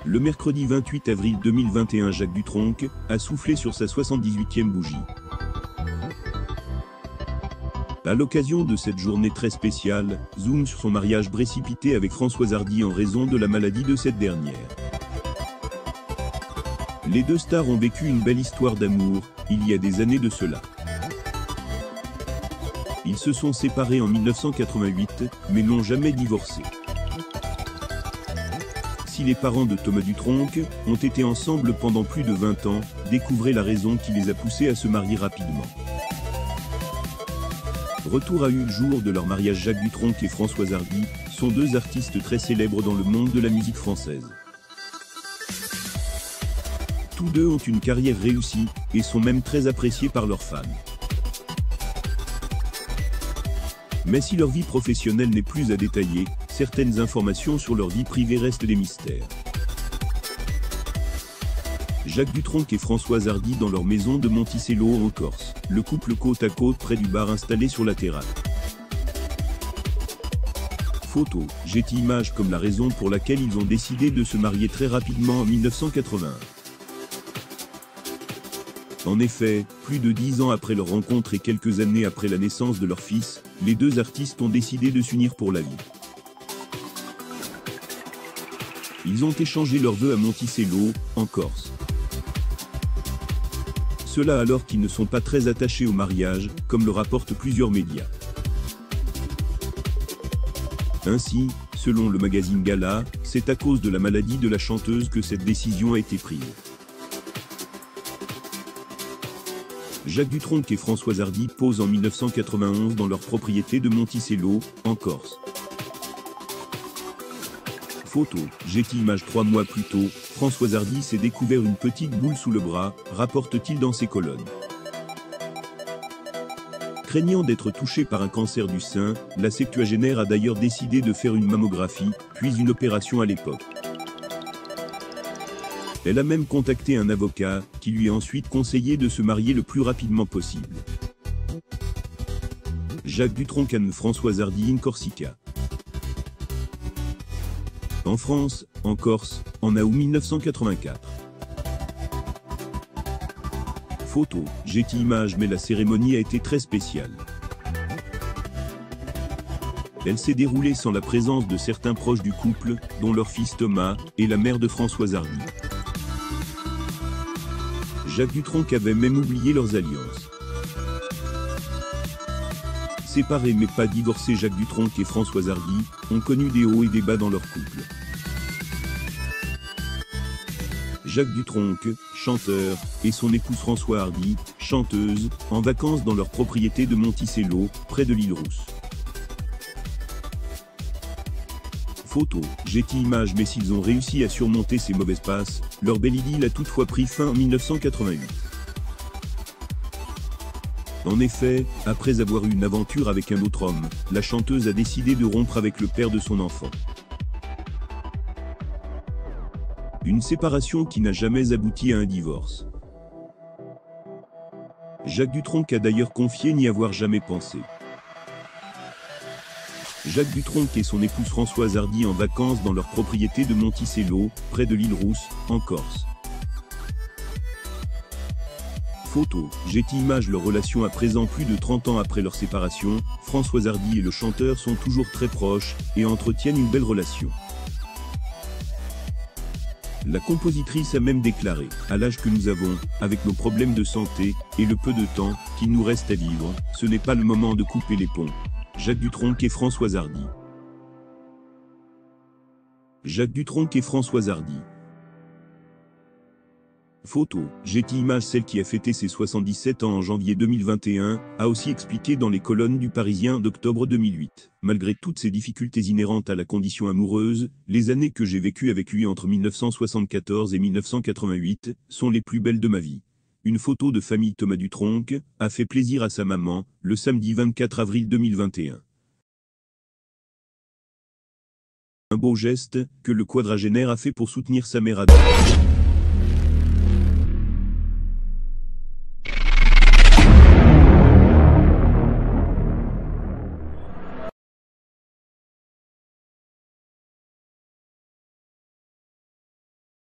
Le mercredi 28 avril 2021, Jacques Dutronc a soufflé sur sa 78e bougie. À l'occasion de cette journée très spéciale, zoom sur son mariage précipité avec Françoise Hardy en raison de la maladie de cette dernière. Les deux stars ont vécu une belle histoire d'amour, il y a des années de cela. Ils se sont séparés en 1988, mais n'ont jamais divorcé. Si les parents de Thomas Dutronc ont été ensemble pendant plus de 20 ans, découvrez la raison qui les a poussés à se marier rapidement. Retour a eu le jour de leur mariage. Jacques Dutronc et Françoise Hardy sont deux artistes très célèbres dans le monde de la musique française. Tous deux ont une carrière réussie et sont même très appréciés par leurs fans. Mais si leur vie professionnelle n'est plus à détailler, certaines informations sur leur vie privée restent des mystères. Jacques Dutronc et Françoise Hardy dans leur maison de Monticello en Corse, le couple côte à côte près du bar installé sur la terrasse. Photo, Getty Images comme la raison pour laquelle ils ont décidé de se marier très rapidement en 1981. En effet, plus de 10 ans après leur rencontre et quelques années après la naissance de leur fils, les deux artistes ont décidé de s'unir pour la vie. Ils ont échangé leurs vœux à Monticello, en Corse. Cela alors qu'ils ne sont pas très attachés au mariage, comme le rapportent plusieurs médias. Ainsi, selon le magazine Gala, c'est à cause de la maladie de la chanteuse que cette décision a été prise. Jacques Dutronc et Françoise Hardy posent en 1991 dans leur propriété de Monticello, en Corse. Photo, Getty Images. 3 mois plus tôt, Françoise Hardy s'est découvert une petite boule sous le bras, rapporte-t-il dans ses colonnes. Craignant d'être touchée par un cancer du sein, la septuagénaire a d'ailleurs décidé de faire une mammographie, puis une opération à l'époque. Elle a même contacté un avocat, qui lui a ensuite conseillé de se marier le plus rapidement possible. Jacques Dutronc and Françoise Hardy in Corsica. En France, en Corse, en août 1984. Photo, Getty Images. Mais la cérémonie a été très spéciale. Elle s'est déroulée sans la présence de certains proches du couple, dont leur fils Thomas, et la mère de Françoise Hardy. Jacques Dutronc avait même oublié leurs alliances. Séparés mais pas divorcés, Jacques Dutronc et Françoise Hardy ont connu des hauts et des bas dans leur couple. Jacques Dutronc, chanteur, et son épouse Françoise Hardy, chanteuse, en vacances dans leur propriété de Monticello, près de l'île Rousse. Photo, Getty Images. Mais s'ils ont réussi à surmonter ces mauvaises passes, leur belle idylle a toutefois pris fin en 1988. En effet, après avoir eu une aventure avec un autre homme, la chanteuse a décidé de rompre avec le père de son enfant. Une séparation qui n'a jamais abouti à un divorce. Jacques Dutronc a d'ailleurs confié n'y avoir jamais pensé. Jacques Dutronc et son épouse Françoise Hardy en vacances dans leur propriété de Monticello, près de l'île Rousse, en Corse. Photo, Getty Images. Leur relation à présent, plus de 30 ans après leur séparation, Françoise Hardy et le chanteur sont toujours très proches, et entretiennent une belle relation. La compositrice a même déclaré, à l'âge que nous avons, avec nos problèmes de santé, et le peu de temps qu'il nous reste à vivre, ce n'est pas le moment de couper les ponts. Jacques Dutronc et Françoise Hardy. Jacques Dutronc et Françoise Hardy. Photo, Getty Images. Celle qui a fêté ses 77 ans en janvier 2021, a aussi expliqué dans les colonnes du Parisien d'octobre 2008. Malgré toutes ces difficultés inhérentes à la condition amoureuse, les années que j'ai vécues avec lui entre 1974 et 1988 sont les plus belles de ma vie. Une photo de famille. Thomas Dutronc a fait plaisir à sa maman, le samedi 24 avril 2021. Un beau geste que le quadragénaire a fait pour soutenir sa mère adoptive.